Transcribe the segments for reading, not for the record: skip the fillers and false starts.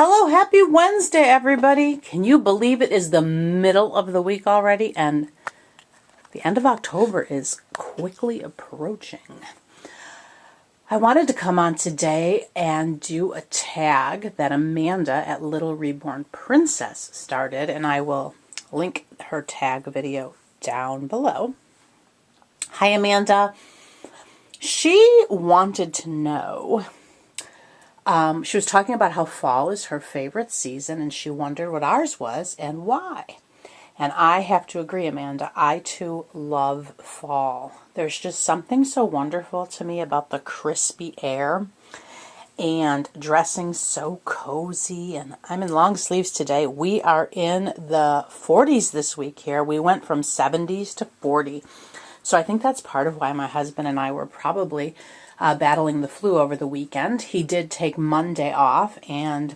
Hello, happy Wednesday, everybody. Can you believe it is the middle of the week already? And the end of October is quickly approaching. I wanted to come on today and do a tag that Amanda at Littlerebornprincess started, and I will link her tag video down below. Hi, Amanda. She wanted to know, she was talking about how fall is her favorite season, and she wondered what ours was and why. And I have to agree, Amanda, I too love fall. There's just something so wonderful to me about the crispy air and dressing so cozy. And I'm in long sleeves today. We are in the 40s this week here. We went from 70s to 40. So I think that's part of why my husband and I were probably battling the flu over the weekend. He did take Monday off and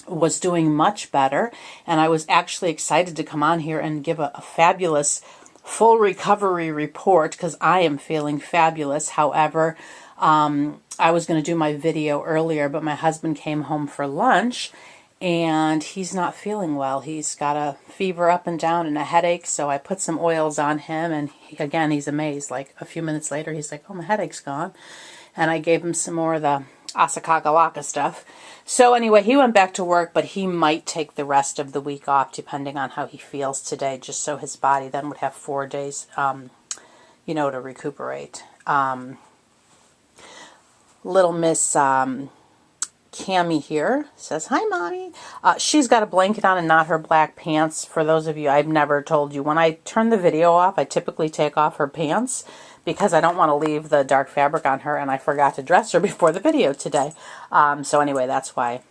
was doing much better, and I was actually excited to come on here and give a fabulous full recovery report because I am feeling fabulous. However, I was going to do my video earlier, but my husband came home for lunch and he's not feeling well. He's got a fever up and down and a headache, so I put some oils on him, and again, he's amazed. Like a few minutes later, he's like, oh, my headache's gone. And I gave him some more of the Asakakawaka stuff. So anyway, he went back to work, but he might take the rest of the week off depending on how he feels today, just so his body then would have 4 days, to recuperate. Little Miss Cammie here says, hi, Mommy. She's got a blanket on and not her black pants. For those of you, I've never told you, when I turn the video off, I typically take off her pants because I don't want to leave the dark fabric on her, and I forgot to dress her before the video today. So anyway, that's why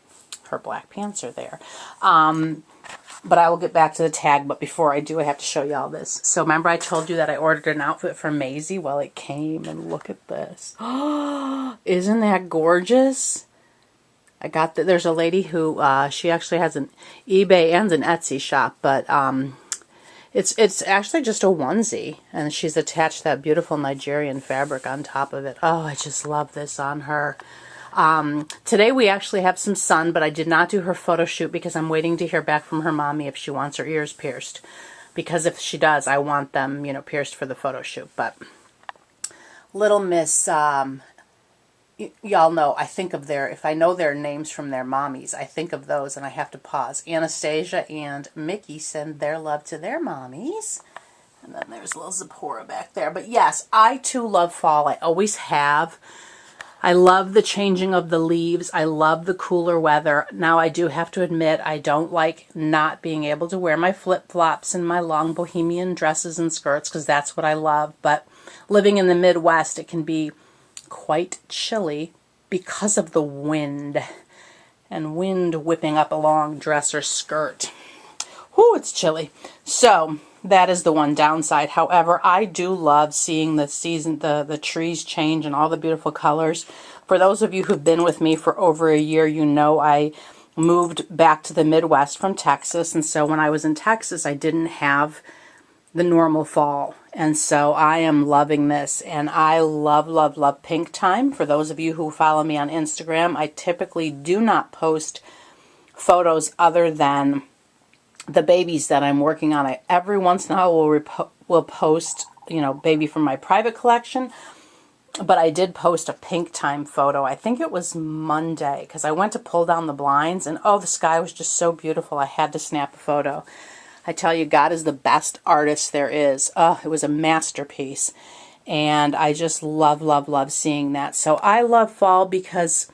her black pants are there. But I will get back to the tag, but before I do, I have to show you all this. So remember I told you that I ordered an outfit from Maisie? Well, it came, and look at this. Isn't that gorgeous? I got there's a lady who, she actually has an eBay and an Etsy shop, but it's actually just a onesie, and she's attached that beautiful Nigerian fabric on top of it. Oh, I just love this on her. Today we actually have some sun, but I did not do her photo shoot because I'm waiting to hear back from her mommy if she wants her ears pierced. Because if she does, I want them, pierced for the photo shoot. But Little Miss, y'all know, I think of if I know their names from their mommies, I think of those and I have to pause. Anastasia and Mickey send their love to their mommies. And then there's little Zipporah back there. But yes, I too love fall. I always have. I love the changing of the leaves. I love the cooler weather. Now, I do have to admit, I don't like not being able to wear my flip-flops and my long bohemian dresses and skirts because that's what I love. But living in the Midwest, it can be quite chilly because of the wind. And wind whipping up a long dress or skirt. Whew, it's chilly. So that is the one downside. However, I do love seeing the season, the trees change and all the beautiful colors. For those of you who've been with me for over a year, you know I moved back to the Midwest from Texas. And so when I was in Texas, I didn't have the normal fall. And so I am loving this. And I love, love, love pink time. For those of you who follow me on Instagram, I typically do not post photos other than the babies that I'm working on. I every once in a while will post, baby from my private collection. But I did post a pink time photo. I think it was Monday because I went to pull down the blinds and oh, the sky was just so beautiful. I had to snap a photo. I tell you, God is the best artist there is. Oh, it was a masterpiece. And I just love, love, love seeing that. So I love fall because,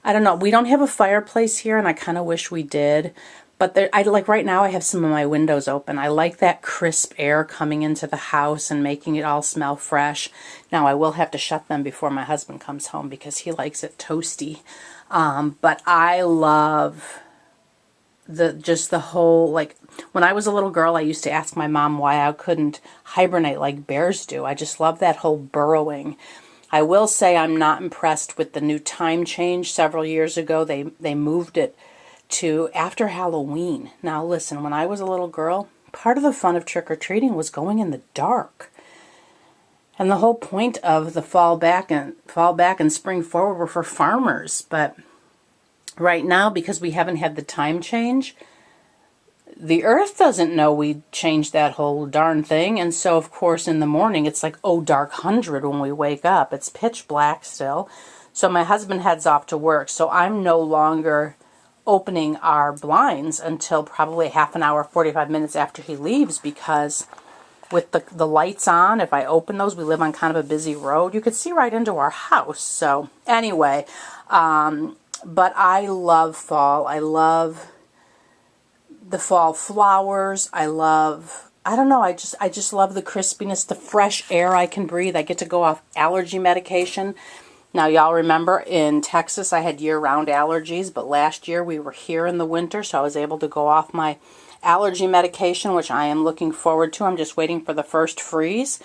I don't know, we don't have a fireplace here and I kind of wish we did. But like right now I have some of my windows open. I like that crisp air coming into the house and making it all smell fresh. Now I will have to shut them before my husband comes home because he likes it toasty. But I love just the whole, like when I was a little girl I used to ask my mom why I couldn't hibernate like bears do. I just love that whole burrowing. I will say I'm not impressed with the new time change. Several years ago they moved it to after Halloween. Now listen, when I was a little girl, part of the fun of trick-or-treating was going in the dark. And the whole point of the fall back and spring forward were for farmers. But right now, because we haven't had the time change, the earth doesn't know we changed that whole darn thing. And so, of course, in the morning, it's like, oh, dark 100 when we wake up. It's pitch black still. So my husband heads off to work. So I'm no longer opening our blinds until probably half an hour, 45 minutes after he leaves, because with the lights on, if I open those, we live on kind of a busy road, you could see right into our house. So anyway, but I love fall. I love the fall flowers. I don't know, I just love the crispiness, the fresh air I can breathe. I get to go off allergy medication. Now, y'all remember in Texas I had year-round allergies, but last year we were here in the winter, so I was able to go off my allergy medication, which I am looking forward to. I'm just waiting for the first freeze.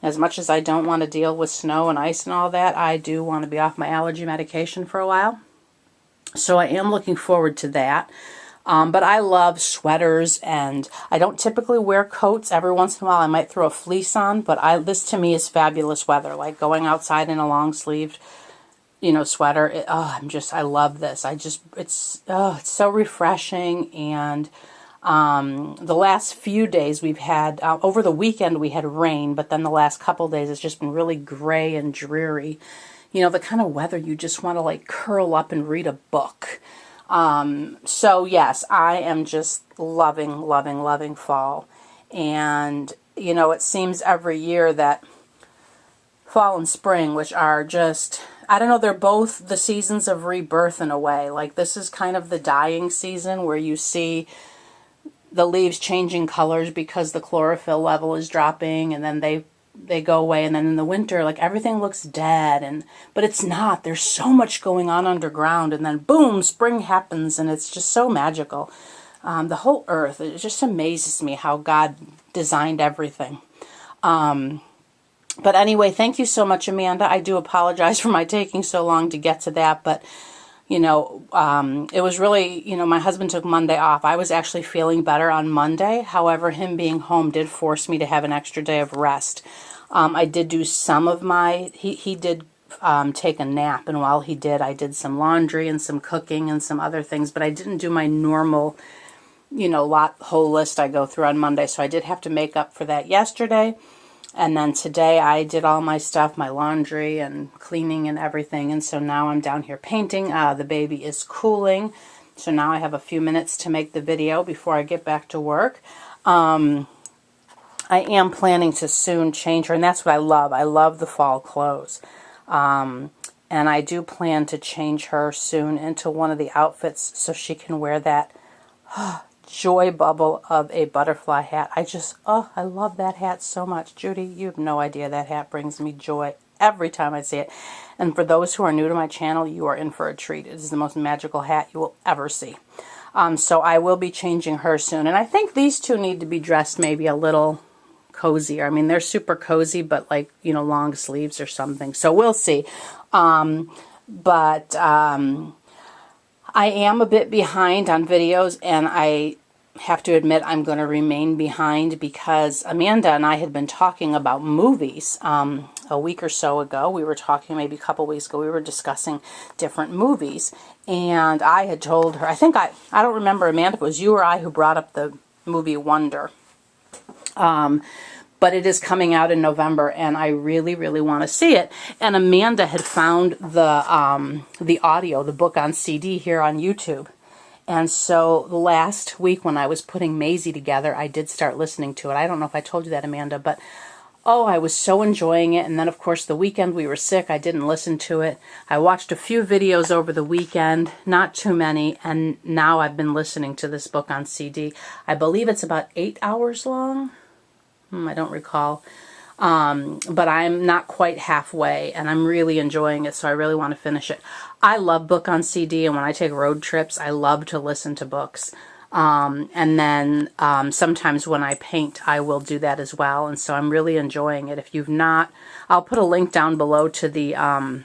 As much as I don't want to deal with snow and ice and all that, I do want to be off my allergy medication for a while. So I am looking forward to that. But I love sweaters, and I don't typically wear coats. Every once in a while I might throw a fleece on, but this to me is fabulous weather, like going outside in a long-sleeved, sweater. I love this. It's so refreshing. And the last few days we've had, over the weekend we had rain, but then the last couple days it's just been really gray and dreary. The kind of weather you just want to like curl up and read a book. So yes, I am just loving, loving, loving fall. And, it seems every year that fall and spring, which are just, I don't know, they're both the seasons of rebirth in a way. Like, this is kind of the dying season where you see the leaves changing colors because the chlorophyll level is dropping, and then they go away, and then in the winter, like, everything looks dead, but it's not. There's so much going on underground, and then boom, spring happens, and it's just so magical. The whole earth, it just amazes me how God designed everything. But anyway, thank you so much, Amanda. I do apologize for my taking so long to get to that, but it was really, my husband took Monday off. I was actually feeling better on Monday. However, him being home did force me to have an extra day of rest. I did do some of he did take a nap, and while he did, I did some laundry and some cooking and some other things, but I didn't do my normal, whole list I go through on Monday, so I did have to make up for that yesterday. And then today I did all my stuff, my laundry and cleaning and everything. And so now I'm down here painting. The baby is cooling. So now I have a few minutes to make the video before I get back to work. I am planning to soon change her. And that's what I love. I love the fall clothes. And I do plan to change her soon into one of the outfits so she can wear that joy bubble of a butterfly hat. I love that hat so much. Judy, you have no idea, that hat brings me joy every time I see it. And for those who are new to my channel, you are in for a treat. It is the most magical hat you will ever see. So I will be changing her soon. And I think these two need to be dressed maybe a little cozier. I mean, they're super cozy, but like, long sleeves or something. So we'll see. I am a bit behind on videos, and I have to admit I'm going to remain behind because Amanda and I had been talking about movies a week or so ago. We were talking maybe a couple weeks ago. We were discussing different movies, and I had told her, I don't remember, Amanda, if it was you or I who brought up the movie Wonder. But it is coming out in November, and I really, really want to see it. And Amanda had found the audio, the book on CD here on YouTube. And so last week when I was putting Maisie together, I did start listening to it. I don't know if I told you that, Amanda, but I was so enjoying it. And then, of course, the weekend we were sick, I didn't listen to it. I watched a few videos over the weekend, not too many, and now I've been listening to this book on CD. I believe it's about 8 hours long. I don't recall. But I'm not quite halfway, and I'm really enjoying it, so I really want to finish it. I love book on CD, and when I take road trips, I love to listen to books. And then sometimes when I paint, I will do that as well, and so I'm really enjoying it. If you've not, I'll put a link down below to the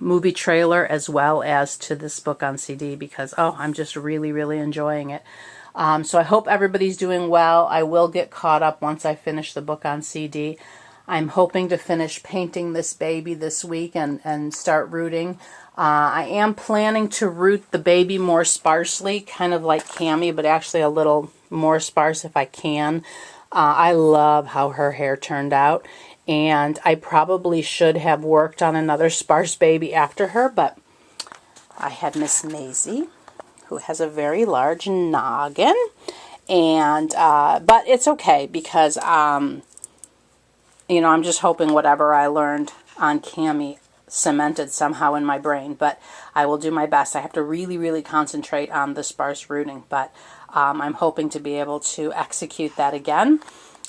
movie trailer as well as to this book on CD, because, I'm just really, really enjoying it. So I hope everybody's doing well. I will get caught up once I finish the book on CD. I'm hoping to finish painting this baby this week and start rooting. I am planning to root the baby more sparsely, kind of like Cammie, but actually a little more sparse if I can. I love how her hair turned out, and I probably should have worked on another sparse baby after her, but I had Miss Maisie, who has a very large noggin, and but it's okay because you know, I'm just hoping whatever I learned on Cammie cemented somehow in my brain, but I will do my best. I have to really, really concentrate on the sparse rooting, but I'm hoping to be able to execute that again.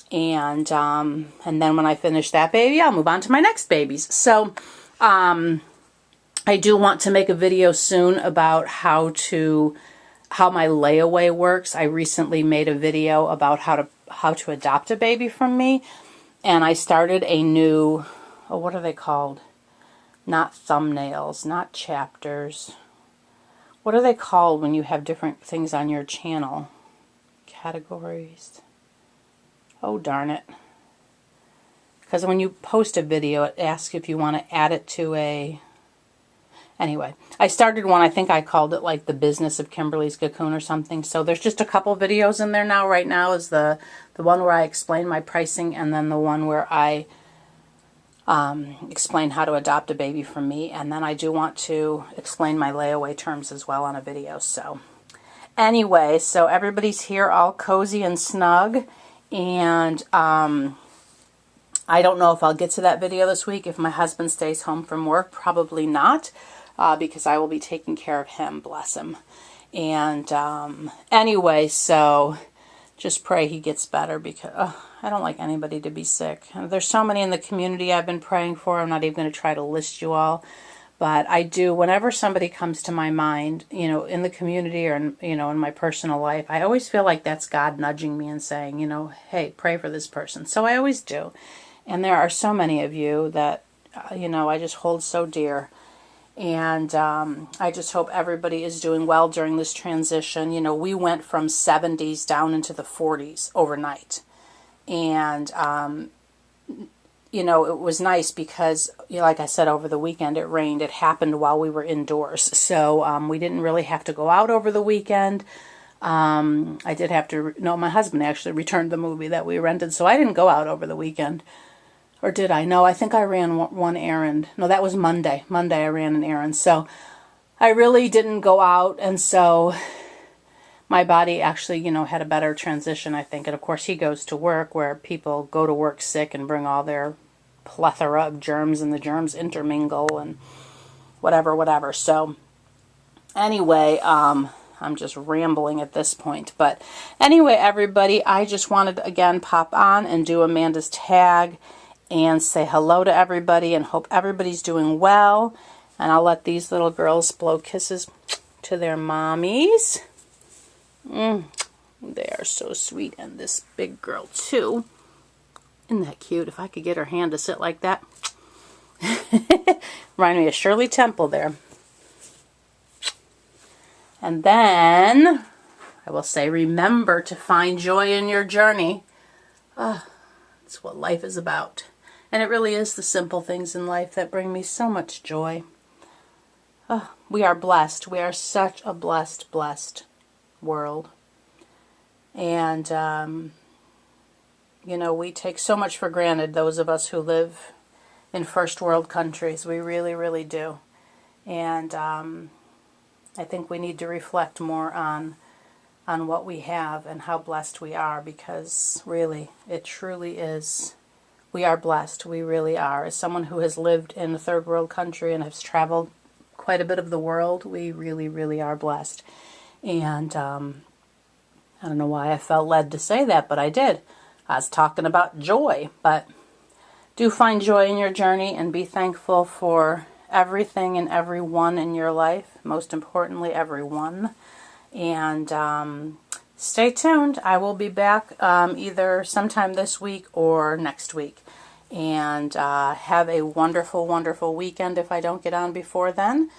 And then when I finish that baby, I'll move on to my next babies. So I do want to make a video soon about how my layaway works. I recently made a video about how to adopt a baby from me, and I started a new, oh, what are they called? Not thumbnails, not chapters. What are they called when you have different things on your channel? Categories. Oh, darn it. Because when you post a video, it asks if you want to add it to a... Anyway, I started one, I think I called it like the business of Kimberly's cocoon or something. So there's just a couple videos in there now. Right now is the one where I explain my pricing, and then the one where I explain how to adopt a baby from me. And then I do want to explain my layaway terms as well on a video. So anyway, so everybody's here all cozy and snug. And I don't know if I'll get to that video this week. If my husband stays home from work, probably not, because I will be taking care of him, bless him. And anyway, so just pray he gets better, because I don't like anybody to be sick. There's so many in the community I've been praying for. I'm not even going to try to list you all. But I do, whenever somebody comes to my mind, you know, in the community or, in my personal life, I always feel like that's God nudging me and saying, you know, hey, pray for this person. So I always do. And there are so many of you that, I just hold so dear. And I just hope everybody is doing well during this transition. You know, we went from 70s down into the 40s overnight. And, it was nice because, like I said, over the weekend it rained. It happened while we were indoors. So we didn't really have to go out over the weekend. I did have to, no, my husband actually returned the movie that we rented. So I didn't go out over the weekend. Or did I? No, I think I ran one errand. No, that was Monday. Monday I ran an errand. So I really didn't go out. And so my body actually, had a better transition, I think. And of course he goes to work where people go to work sick and bring all their plethora of germs, and the germs intermingle and whatever. So anyway, I'm just rambling at this point. But anyway, everybody, I just wanted to, again, pop on and do Amanda's tag and say hello to everybody and hope everybody's doing well. And I'll let these little girls blow kisses to their mommies. They are so sweet. And this big girl, too. Isn't that cute? If I could get her hand to sit like that. Remind me of Shirley Temple there. And then I will say, remember to find joy in your journey. That's what life is about. And it really is the simple things in life that bring me so much joy. We are blessed. We are such a blessed world. And, we take so much for granted, those of us who live in first world countries. We really, really do. And I think we need to reflect more on what we have and how blessed we are, because really, it truly is. We are blessed. We really are. As someone who has lived in a third world country and has traveled quite a bit of the world, we really, really are blessed. And I don't know why I felt led to say that, but I did. I was talking about joy, but do find joy in your journey and be thankful for everything and everyone in your life. Most importantly, everyone. And stay tuned. I will be back either sometime this week or next week. And have a wonderful, wonderful weekend if I don't get on before then.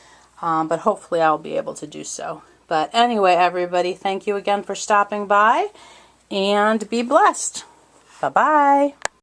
But hopefully I'll be able to do so. But anyway, everybody, thank you again for stopping by. And be blessed. Bye-bye.